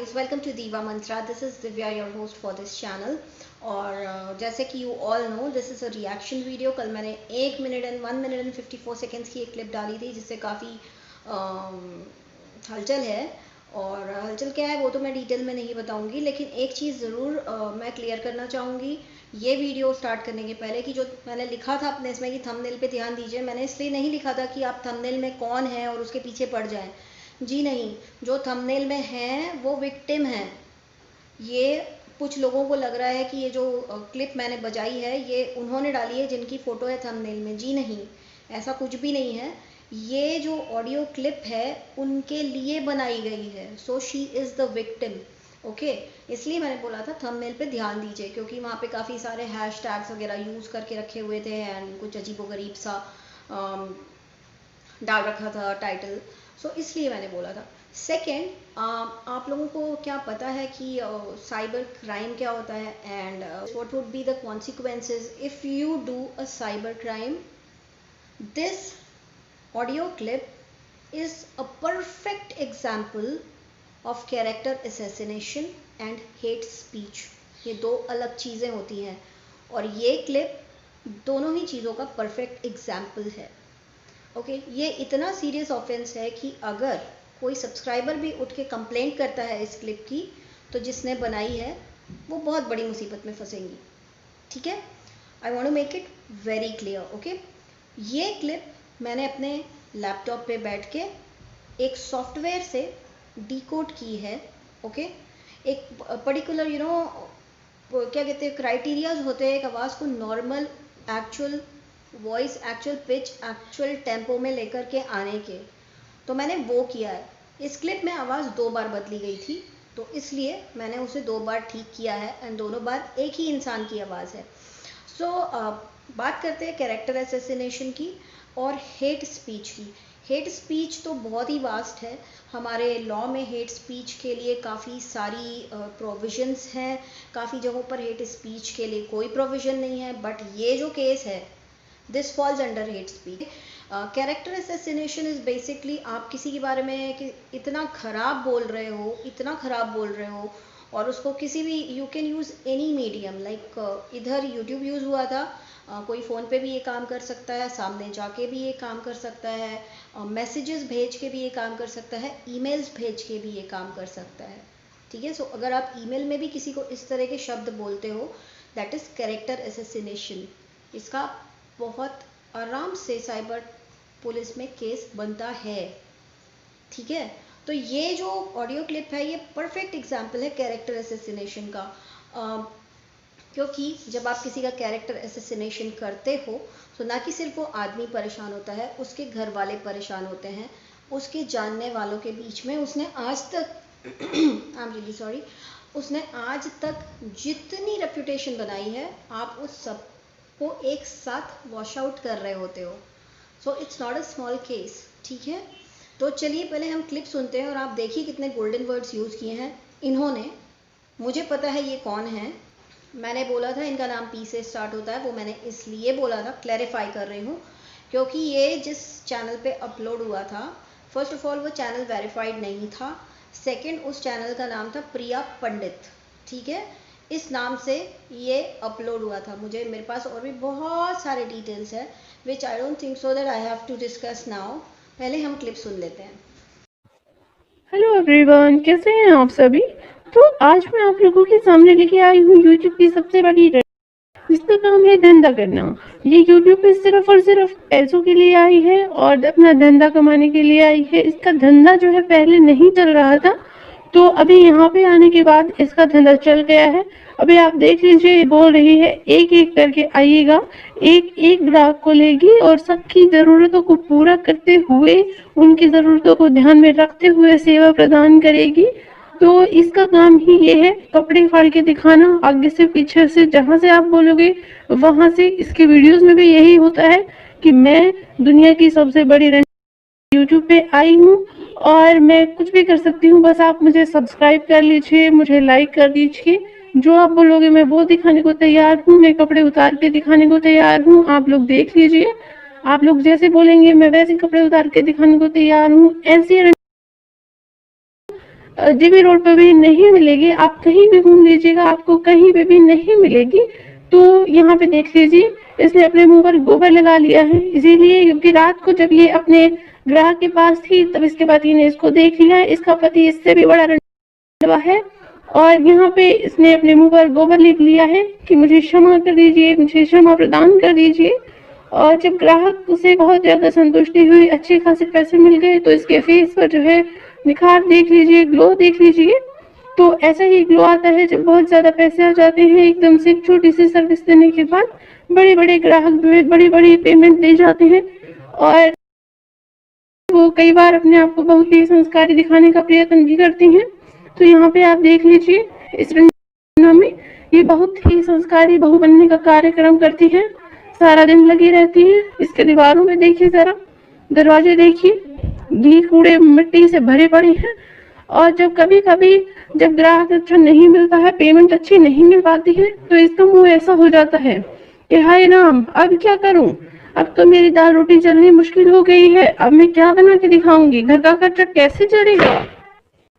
guys, welcome to Diva Mantra. This is Divya, your host for this channel. और जैसे कि you all know this is a reaction video. कल मैंने 1 minute and 1 minute 54 seconds की एक clip डाली थी जिससे काफ़ी हलचल है. और हलचल क्या है वो तो मैं डिटेल में नहीं बताऊंगी, लेकिन एक चीज़ ज़रूर मैं क्लियर करना चाहूँगी ये वीडियो स्टार्ट करने के पहले कि जो मैंने लिखा था अपने इसमें कि थंबनेल पे ध्यान दीजिए, मैंने इसलिए नहीं लिखा था कि आप थंबनेल में कौन है और उसके पीछे पड़ जाएं. जी नहीं, जो थंबनेल में हैं वो विक्टिम हैं. ये कुछ लोगों को लग रहा है कि ये जो क्लिप मैंने बजाई है ये उन्होंने डाली है जिनकी फ़ोटो है थंबनेल में. जी नहीं, ऐसा कुछ भी नहीं है. ये जो ऑडियो क्लिप है उनके लिए बनाई गई है. So she is the victim. Okay, इसलिए मैंने बोला था थंबनेल पे ध्यान दीजिए, क्योंकि वहाँ पे काफ़ी सारे हैशटैग्स वगैरह यूज़ करके रखे हुए थे एंड कुछ अजीबोगरीब सा डाल रखा था टाइटल. सो इसलिए मैंने बोला था. सेकेंड, आप लोगों को क्या पता है कि साइबर क्राइम क्या होता है and what would be the consequences if you do a cyber crime. This audio clip is a perfect example of character assassination and hate speech. ये दो अलग चीज़ें होती हैं और ये क्लिप दोनों ही चीज़ों का परफेक्ट एग्जाम्पल है. ओके, ये इतना सीरियस ऑफेंस है कि अगर कोई सब्सक्राइबर भी उठ के कंप्लेंट करता है इस क्लिप की तो जिसने बनाई है वो बहुत बड़ी मुसीबत में फंसेंगी. ठीक है, I want to make it very clear. Okay, ये क्लिप मैंने अपने लैपटॉप पे बैठ के एक सॉफ्टवेयर से डिकोड की है. ओके, एक पर्टिकुलर क्या कहते हैं क्राइटेरियाज होते हैं एक आवाज़ को normal, actual voice, actual pitch, actual tempo में लेकर के आने के. तो मैंने वो किया है. इस क्लिप में आवाज़ 2 बार बदली गई थी तो इसलिए मैंने उसे 2 बार ठीक किया है एंड दोनों बार एक ही इंसान की आवाज़ है. सो बात करते हैं कैरेक्टर असैसिनेशन की और हेट स्पीच की. हेट स्पीच तो बहुत ही वास्ट है. हमारे लॉ में हेट स्पीच के लिए काफ़ी सारी प्रोविजंस हैं. काफ़ी जगहों पर हेट स्पीच के लिए कोई प्रोविज़न नहीं है, बट ये जो केस है this falls under hate speech. Character assassination is basically आप किसी के बारे में कि इतना ख़राब बोल रहे हो, इतना ख़राब बोल रहे हो और उसको किसी भी you can use any medium. Like इधर यूट्यूब यूज़ हुआ था, कोई फ़ोन पे भी ये काम कर सकता है, सामने जाके भी ये काम कर सकता है, मैसेजेस भेज के भी ये काम कर सकता है, ईमेल्स भेज के भी ये काम कर सकता है. ठीक है, सो अगर आप ईमेल में भी किसी को इस तरह के शब्द बोलते हो दैट इज़ कैरेक्टर असैसिनेशन. इसका बहुत आराम से साइबर पुलिस में केस बनता है. ठीक है, तो ये जो ऑडियो क्लिप है ये परफेक्ट एग्जाम्पल है कैरेक्टर असैसिनेशन का. क्योंकि जब आप किसी का कैरेक्टर असैसिनेशन करते हो तो ना कि सिर्फ वो आदमी परेशान होता है, उसके घर वाले परेशान होते हैं, उसके जानने वालों के बीच में उसने आज तक आई एम रियली सॉरी, उसने आज तक जितनी रेपुटेशन बनाई है आप उस सब को एक साथ वॉश आउट कर रहे होते हो. So it's not a small case. ठीक है, तो चलिए पहले हम क्लिप सुनते हैं और आप देखिए कितने गोल्डन वर्ड्स यूज़ किए हैं इन्होंने. मुझे पता है ये कौन है. मैंने बोला था इनका नाम पी से स्टार्ट होता है, वो मैंने इसलिए बोला था, क्लैरिफाई कर रही हूँ, क्योंकि ये जिस चैनल पे अपलोड हुआ था फर्स्ट ऑफ ऑल वो चैनल वेरीफाइड नहीं था. सेकंड, उस चैनल का नाम था प्रिया पंडित. ठीक है, इस नाम से ये अपलोड हुआ था. मेरे पास और भी बहुत सारे डिटेल्स है which I don't think so that I have to discuss now. पहले हम क्लिप सुन लेते हैं. हेलो एवरीवन, कैसे हैं आप सभी. तो आज मैं आप लोगों के सामने लेके आई हूँ यूट्यूब की सबसे बड़ी जिसका काम है धंधा करना. ये यूट्यूब पे सिर्फ और सिर्फ पैसों के लिए आई है और अपना धंधा कमाने के लिए आई है. इसका धंधा जो है पहले नहीं चल रहा था, तो अभी यहाँ पे आने के बाद इसका धंधा चल गया है. अभी आप देख लीजिए, बोल रही है एक एक करके आइएगा, एक एक ग्राहक को लेगी और सबकी जरूरतों को पूरा करते हुए, उनकी जरूरतों को ध्यान में रखते हुए सेवा प्रदान करेगी. तो इसका काम ही ये है कपड़े फाड़ के दिखाना, आगे से पीछे से, जहां से आप बोलोगे वहां से. इसके वीडियोस में भी यही होता है कि मैं दुनिया की सबसे बड़ी यूट्यूब पे आई हूँ और मैं कुछ भी कर सकती हूँ. बस आप मुझे सब्सक्राइब कर लीजिए, मुझे लाइक कर दीजिए. जो आप बोलोगे मैं वो दिखाने को तैयार हूँ. मैं कपड़े उतार के दिखाने को तैयार हूँ. आप लोग देख लीजिए, आप लोग जैसे बोलेंगे मैं वैसे कपड़े उतार के दिखाने को तैयार हूँ. ऐसी जीबी रोड पे भी नहीं मिलेगी। आप कहीं भी घूम लीजिएगा, आपको कहीं पे भी नहीं मिलेगी। तो यहाँ पे देख लीजिए, इसने अपने मुंह पर गोबर लगा लिया है, इसीलिए क्योंकि रात को जब ये अपने ग्राहक के पास थी तब इसके पति ने इसको देख लिया। इसका पति इससे भी बड़ा रंडवा है और यहाँ पे इसने अपने मुंह पर गोबर लिख लिया है कि मुझे क्षमा कर दीजिए, मुझे क्षमा प्रदान कर दीजिए। और जब ग्राहक से बहुत ज्यादा संतुष्टि हुई, अच्छे खासे पैसे मिल गए, तो इसके फेस पर जो है निखार देख लीजिए, ग्लो देख लीजिए। तो ऐसा ही ग्लो आता है जब बहुत ज्यादा पैसे आ जाते हैं एकदम से। छोटी सी सर्विस देने के बाद बड़े बड़े ग्राहक जो है बड़ी बड़ी पेमेंट दे जाते हैं और वो कई बार अपने आप को बहुत ही संस्कारी दिखाने का प्रयत्न भी करती हैं। तो यहाँ पे आप देख लीजिए, इस रंजना में ये बहुत ही संस्कारी बहू बनने का कार्यक्रम करती है, सारा दिन लगी रहती है। इसके दीवारों में देखिए जरा, दरवाजे देखिए, घी कूड़े मिट्टी से भरे पड़े हैं। और जब कभी कभी जब ग्राहक अच्छा नहीं मिलता है, पेमेंट अच्छी नहीं मिल पाती है, तो इसका मुंह ऐसा हो जाता है कि हाय राम, अब क्या करूं, अब तो मेरी दाल रोटी चलनी मुश्किल हो गई है, अब मैं क्या बना के दिखाऊंगी, घर का खर्चा कैसे चलेगा।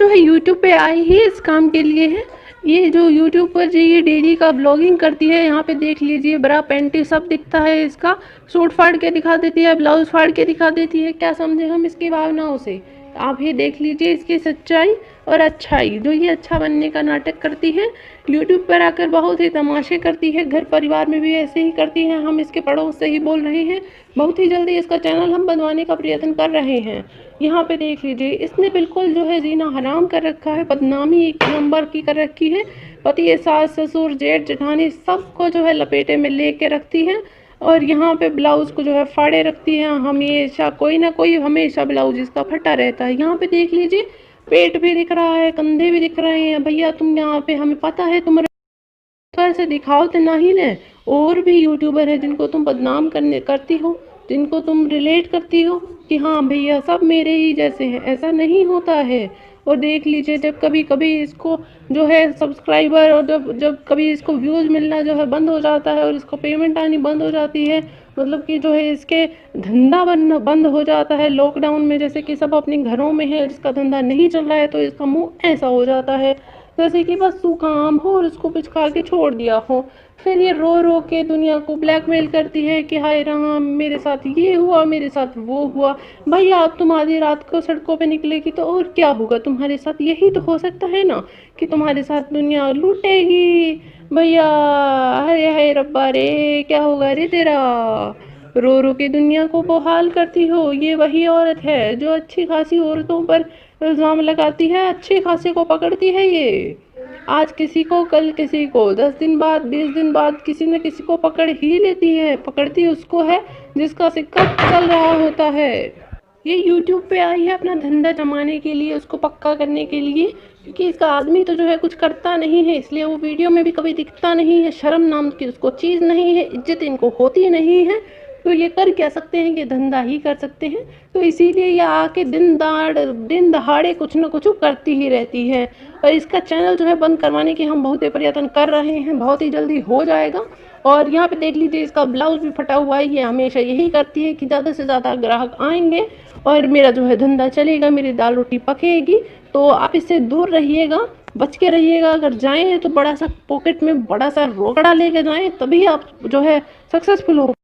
तो है यूट्यूब पे आई ही इस काम के लिए है। ये जो यूट्यूब पर जो ये डेली का ब्लॉगिंग करती है, यहाँ पे देख लीजिए बड़ा पैंटी सब दिखता है इसका, सूट फाड़ के दिखा देती है, ब्लाउज फाड़ के दिखा देती है। क्या समझे हम इसकी भावनाओं से, आप ये देख लीजिए इसकी सच्चाई और अच्छाई। जो ये अच्छा बनने का नाटक करती है, यूट्यूब पर आकर बहुत ही तमाशे करती है, घर परिवार में भी ऐसे ही करती है। हम इसके पड़ोस से ही बोल रहे हैं, बहुत ही जल्दी इसका चैनल हम बनवाने का प्रयत्न कर रहे हैं। यहाँ पे देख लीजिए, इसने बिल्कुल जो है जीना हराम कर रखा है, बदनामी एक नंबर की कर रखी है। पति, सास, ससुर, जेठ, जेठानी सबको जो है लपेटे में लेके रखती है और यहाँ पे ब्लाउज को जो है फाड़े रखती है हमेशा, कोई ना कोई हमेशा ब्लाउज इसका फटा रहता है। यहाँ पे देख लीजिए, पेट भी दिख रहा है, कंधे भी दिख रहे हैं। भैया तुम यहाँ पे, हमें पता है तुम तो ऐसे दिखाओ तो नहीं ने। और भी यूट्यूबर है जिनको तुम बदनाम करती हो, जिनको तुम रिलेट करती हो कि हाँ भैया सब मेरे ही जैसे हैं, ऐसा नहीं होता है। और देख लीजिए, जब कभी कभी इसको जो है सब्सक्राइबर और जब जब कभी इसको व्यूज़ मिलना जो है बंद हो जाता है और इसको पेमेंट आनी बंद हो जाती है, मतलब कि जो है इसके धंधा बनना बंद हो जाता है लॉकडाउन में, जैसे कि सब अपने घरों में है, जिसका धंधा नहीं चल रहा है, तो इसका मुंह ऐसा हो जाता है जैसे कि बस सूखा आम हो और उसको पिचका के छोड़ दिया हो। फिर ये रो रो के दुनिया को ब्लैकमेल करती है कि हाय राम, मेरे साथ ये हुआ, मेरे साथ वो हुआ। भैया अब तुम आधी रात को सड़कों पे निकलेगी तो और क्या होगा तुम्हारे साथ, यही तो हो सकता है ना कि तुम्हारे साथ दुनिया लूटेगी। भैया हाय हाय रब्बा रे, क्या होगा रे तेरा, रो रो के दुनिया को बेहाल करती हो। ये वही औरत है जो अच्छी खासी औरतों पर इल्ज़ाम लगाती है, अच्छे खासे को पकड़ती है। ये आज किसी को, कल किसी को, 10 दिन बाद, 20 दिन बाद किसी न किसी को पकड़ ही लेती है। पकड़ती उसको है जिसका सिक्का चल रहा होता है। ये यूट्यूब पे आई है अपना धंधा जमाने के लिए, उसको पक्का करने के लिए, क्योंकि इसका आदमी तो जो है कुछ करता नहीं है, इसलिए वो वीडियो में भी कभी दिखता नहीं है। शर्म नाम की उसको चीज़ नहीं है, इज्जत इनको होती नहीं है, तो ये कर क्या सकते हैं कि धंधा ही कर सकते हैं। तो इसीलिए ये आके दिन दहाड़े कुछ न कुछ करती ही रहती है। और इसका चैनल जो है बंद करवाने के हम बहुत ही प्रयत्न कर रहे हैं, बहुत ही जल्दी हो जाएगा। और यहाँ पे देख लीजिए, इसका ब्लाउज भी फटा हुआ है। ये हमेशा यही करती है कि ज़्यादा से ज़्यादा ग्राहक आएंगे और मेरा जो है धंधा चलेगा, मेरी दाल रोटी पकेगी। तो आप इससे दूर रहिएगा, बच के रहिएगा। अगर जाएँ तो बड़ा सा पॉकेट में बड़ा सा रोकड़ा लेके जाएँ, तभी आप जो है सक्सेसफुल हो।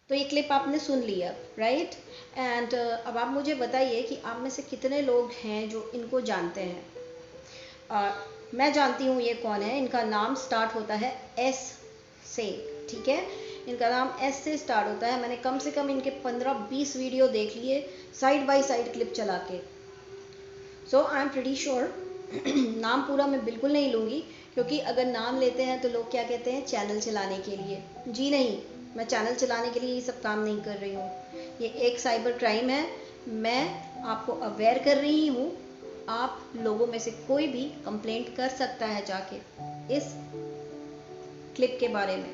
तो ये क्लिप आपने सुन लिया, राइट। एंड अब आप मुझे बताइए कि आप में से कितने लोग हैं जो इनको जानते हैं। मैं जानती हूँ ये कौन है। इनका नाम स्टार्ट होता है एस से, ठीक है। इनका नाम एस से स्टार्ट होता है। मैंने कम से कम इनके 15-20 वीडियो देख लिए साइड बाय साइड क्लिप चला के। सो आई एम प्रीटी श्योर, नाम पूरा मैं बिल्कुल नहीं लूँगी, क्योंकि अगर नाम लेते हैं तो लोग क्या कहते हैं, चैनल चलाने के लिए। जी नहीं, मैं चैनल चलाने के लिए ये सब काम नहीं कर रही हूँ। ये एक साइबर क्राइम है, मैं आपको अवेयर कर रही हूँ। आप लोगों में से कोई भी कंप्लेंट कर सकता है जाके इस क्लिप के बारे में,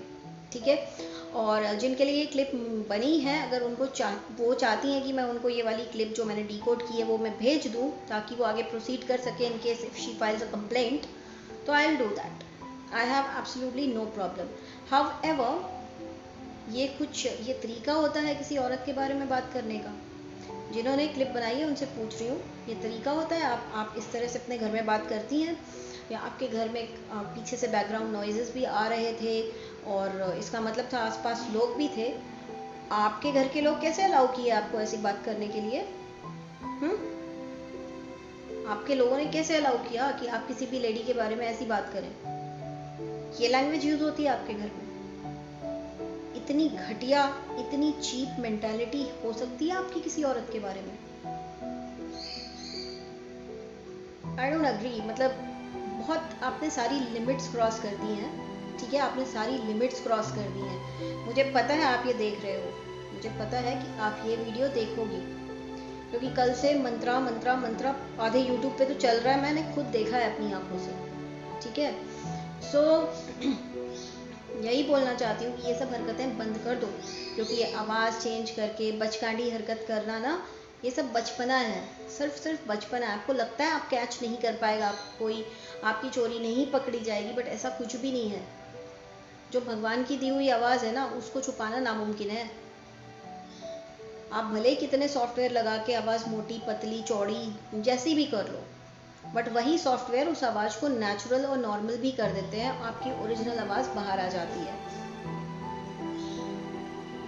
ठीक है। और जिनके लिए ये क्लिप बनी है, अगर उनको वो चाहती हैं कि मैं उनको ये वाली क्लिप जो मैंने डिकोड की है वो मैं भेज दूँ ताकि वो आगे प्रोसीड कर सके in case if she files a complaint, तो I will do that. I have absolutely no problem. However ये तरीका होता है किसी औरत के बारे में बात करने का। जिन्होंने क्लिप बनाई है उनसे पूछ रही हूँ, ये तरीका होता है? आप इस तरह से अपने घर में बात करती हैं, या आपके घर में पीछे से बैकग्राउंड नॉइजेस भी आ रहे थे और इसका मतलब था आसपास लोग भी थे? आपके घर के लोग कैसे अलाउ किए आपको ऐसी बात करने के लिए? आपके लोगों ने कैसे अलाउ किया कि आप किसी भी लेडी के बारे में ऐसी बात करें? ये लैंग्वेज यूज होती है आपके घर में? इतनी घटिया, इतनी चीप मेंटालिटी हो सकती है आपकी किसी औरत के बारे में? I don't agree. मतलब बहुत आपने सारी लिमिट्स क्रॉस कर दी हैं, ठीक है, आपने सारी लिमिट्स क्रॉस कर दी हैं। मुझे पता है आप ये देख रहे हो, मुझे पता है कि आप ये वीडियो देखोगी, क्योंकि कल से मंत्रा मंत्रा मंत्रा आधे यूट्यूब पे तो चल रहा है, मैंने खुद देखा है अपनी आंखों से, ठीक है। सो यही बोलना चाहती हूँ कि ये सब हरकतें बंद कर दो, क्योंकि ये आवाज़ चेंज करके बचकानी हरकत करना ना, ये सब बचपना है, सिर्फ बचपना है। आपको लगता है आप कैच नहीं कर पाएगा, कोई आपकी चोरी नहीं पकड़ी जाएगी, बट ऐसा कुछ भी नहीं है। जो भगवान की दी हुई आवाज़ है ना, उसको छुपाना नामुमकिन है। आप भले कितने सॉफ्टवेयर लगा के आवाज़ मोटी पतली चौड़ी जैसी भी कर लो, बट वही सॉफ्टवेयर उस आवाज़ को नेचुरल और नॉर्मल भी कर देते हैं, आपकी ओरिजिनल आवाज़ बाहर आ जाती है।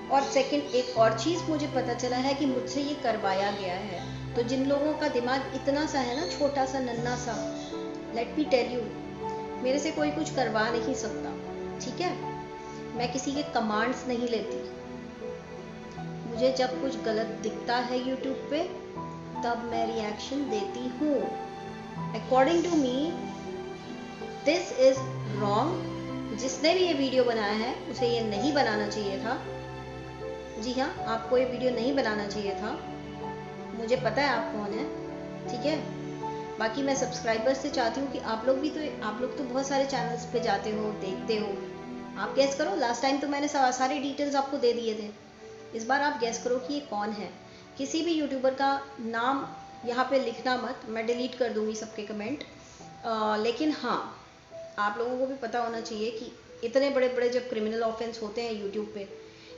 और सेकंड, एक और चीज़ मुझे पता चला है कि मुझसे ये करवाया गया है। तो जिन लोगों का दिमाग इतना सा है ना, छोटा सा नन्ना सा, लेट मी टेल यू, मेरे से कोई कुछ करवा नहीं सकता, ठीक है। मैं किसी के कमांड्स नहीं लेती। मुझे जब कुछ गलत दिखता है यूट्यूब पे, तब मैं रिएक्शन देती हूँ। According to me this is wrong. जिसने भी ये वीडियो बनाया है उसे ये नहीं बनाना चाहिए था। जी हाँ, आपको ये वीडियो नहीं बनाना चाहिए था। मुझे पता है आप कौन है, ठीक है। बाकी मैं सब्सक्राइबर्स से चाहती हूँ कि आप लोग तो बहुत सारे चैनल्स पे जाते हो, देखते हो, आप गैस करो। लास्ट टाइम तो मैंने सारे डिटेल्स आपको दे दिए थे, इस बार आप गैस करो कि ये कौन है। किसी भी यूट्यूबर का नाम यहाँ पे लिखना मत, मैं डिलीट कर दूंगी सबके कमेंट। लेकिन हाँ, आप लोगों को भी पता होना चाहिए कि इतने बड़े बड़े जब क्रिमिनल ऑफेंस होते हैं यूट्यूब पे,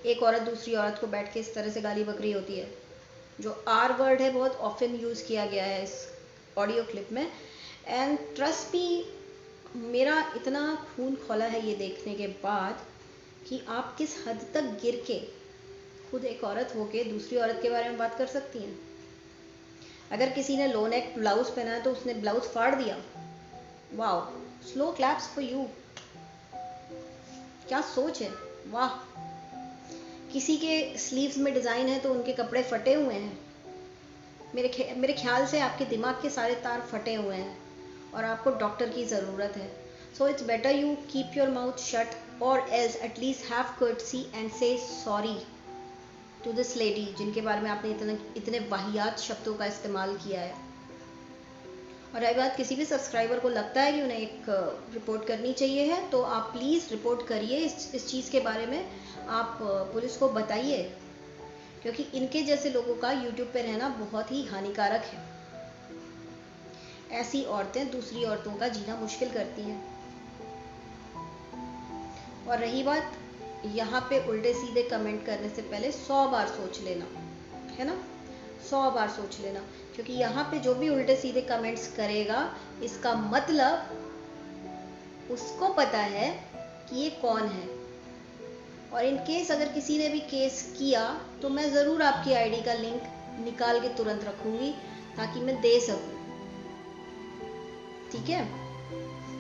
एक औरत दूसरी औरत को बैठ के इस तरह से गाली बकरी होती है, जो आर वर्ड है बहुत ऑफन यूज़ किया गया है इस ऑडियो क्लिप में। एंड ट्रस्ट मी, मेरा इतना खून खौला है ये देखने के बाद कि आप किस हद तक गिर के खुद एक औरत होके दूसरी औरत के बारे में बात कर सकती हैं। अगर किसी ने लो नेक ब्लाउज पहना है तो उसने ब्लाउज फाड़ दिया, वाह, स्लो क्लैप्स फॉर यू, क्या सोच है, वाह। किसी के स्लीव्स में डिजाइन है तो उनके कपड़े फटे हुए हैं। मेरे ख्याल से आपके दिमाग के सारे तार फटे हुए हैं और आपको डॉक्टर की ज़रूरत है। So it's better you keep your mouth shut, और else at least have courtesy and say sorry to this lady, जिनके बारे में आपने इतने वाहियात शब्दों का इस्तेमाल किया है। और रही बात, किसी भी सब्सक्राइबर को लगता है कि उन्हें एक रिपोर्ट करनी चाहिए है, तो आप प्लीज़ रिपोर्ट करिए इस चीज़ के बारे में, आप पुलिस को बताइए, क्योंकि इनके जैसे लोगों का यूट्यूब पे रहना बहुत ही हानिकारक है। ऐसी औरतें दूसरी औरतों का जीना मुश्किल करती हैं। और रही बात, यहाँ पे उल्टे सीधे कमेंट करने से पहले 100 बार सोच लेना, है ना, 100 बार सोच लेना, क्योंकि यहाँ पे जो भी उल्टे सीधे कमेंट्स करेगा, इसका मतलब उसको पता है कि ये कौन है। और इन केस अगर किसी ने भी केस किया तो मैं ज़रूर आपकी आईडी का लिंक निकाल के तुरंत रखूंगी ताकि मैं दे सकूं, ठीक है।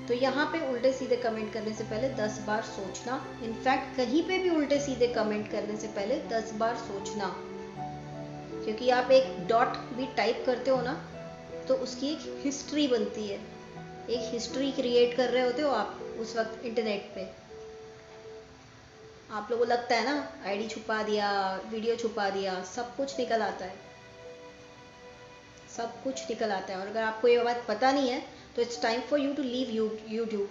तो यहाँ पे उल्टे सीधे कमेंट करने से पहले 10 बार सोचना। इनफैक्ट कहीं पे भी उल्टे सीधे कमेंट करने से पहले 10 बार सोचना, क्योंकि आप एक डॉट भी टाइप करते हो ना, तो उसकी एक हिस्ट्री बनती है, एक हिस्ट्री क्रिएट कर रहे होते हो आप उस वक्त इंटरनेट पे। आप लोगों को लगता है ना आईडी छुपा दिया, वीडियो छुपा दिया, सब कुछ निकल आता है, सब कुछ निकल आता है। और अगर आपको ये बात पता नहीं है तो it's time for you to leave YouTube,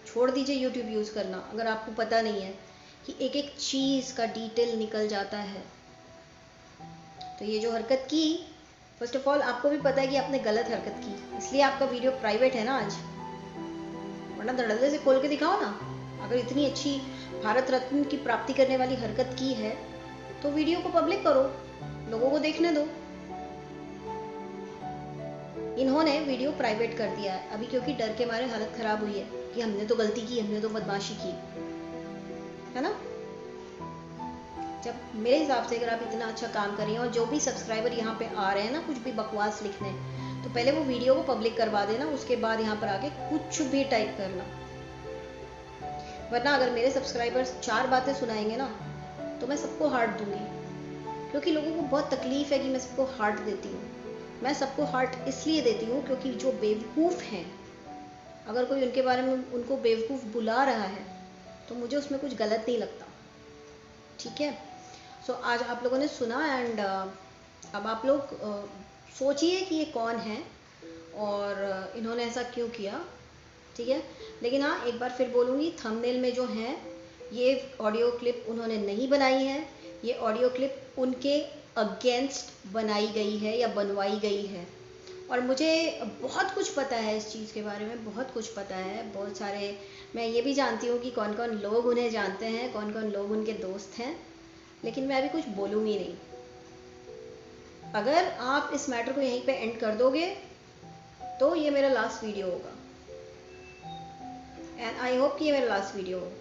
छोड़ दीजिए यूट्यूब यूज़ करना। अगर आपको पता नहीं है कि एक एक चीज़ का डिटेल निकल जाता है, तो ये जो हरकत की, फर्स्ट ऑफ ऑल आपको भी पता है कि आपने गलत हरकत की, इसलिए आपका वीडियो प्राइवेट है ना आज, वरना धड़ल्ले से खोल के दिखाओ ना। अगर इतनी अच्छी भारत रत्न की प्राप्ति करने वाली हरकत की है तो वीडियो को पब्लिक करो, लोगों को देखने दो, इन्होंने वीडियो प्राइवेट कर दिया है अभी, क्योंकि डर के मारे हालत ख़राब हुई है कि हमने तो गलती की, हमने तो बदमाशी की, है ना। जब मेरे हिसाब से अगर आप इतना अच्छा काम कर रही हैं और जो भी सब्सक्राइबर यहाँ पे आ रहे हैं ना कुछ भी बकवास लिखने, तो पहले वो वीडियो को पब्लिक करवा देना, उसके बाद यहाँ पर आके कुछ भी टाइप करना। वरना अगर मेरे सब्सक्राइबर्स 4 बातें सुनाएंगे ना तो मैं सबको हार्ट दूंगी, क्योंकि लोगों को बहुत तकलीफ है कि मैं सबको हार्ट देती हूँ। मैं सबको हार्ट इसलिए देती हूँ क्योंकि जो बेवकूफ़ हैं, अगर कोई उनके बारे में उनको बेवकूफ़ बुला रहा है तो मुझे उसमें कुछ गलत नहीं लगता, ठीक है। सो आज आप लोगों ने सुना एंड अब आप लोग सोचिए कि ये कौन है और इन्होंने ऐसा क्यों किया, ठीक है। लेकिन हाँ, एक बार फिर बोलूँगी, थंबनेल में जो है ये ऑडियो क्लिप उन्होंने नहीं बनाई है, ये ऑडियो क्लिप उनके अगेंस्ट बनाई गई है या बनवाई गई है। और मुझे बहुत कुछ पता है इस चीज़ के बारे में, बहुत कुछ पता है, बहुत सारे, मैं ये भी जानती हूँ कि कौन कौन लोग उन्हें जानते हैं, कौन कौन लोग उनके दोस्त हैं, लेकिन मैं अभी कुछ बोलूँगी नहीं। अगर आप इस मैटर को यहीं पे एंड कर दोगे तो ये मेरा लास्ट वीडियो होगा, एंड आई होप कि ये मेरा लास्ट वीडियो हो।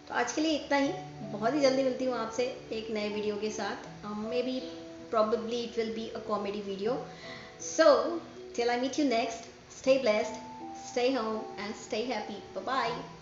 तो आज के लिए इतना ही, बहुत ही जल्दी मिलती हूँ आपसे एक नए वीडियो के साथ। May be probably it will be a comedy video. So till I meet you next, stay blessed, stay home and stay happy. Bye bye.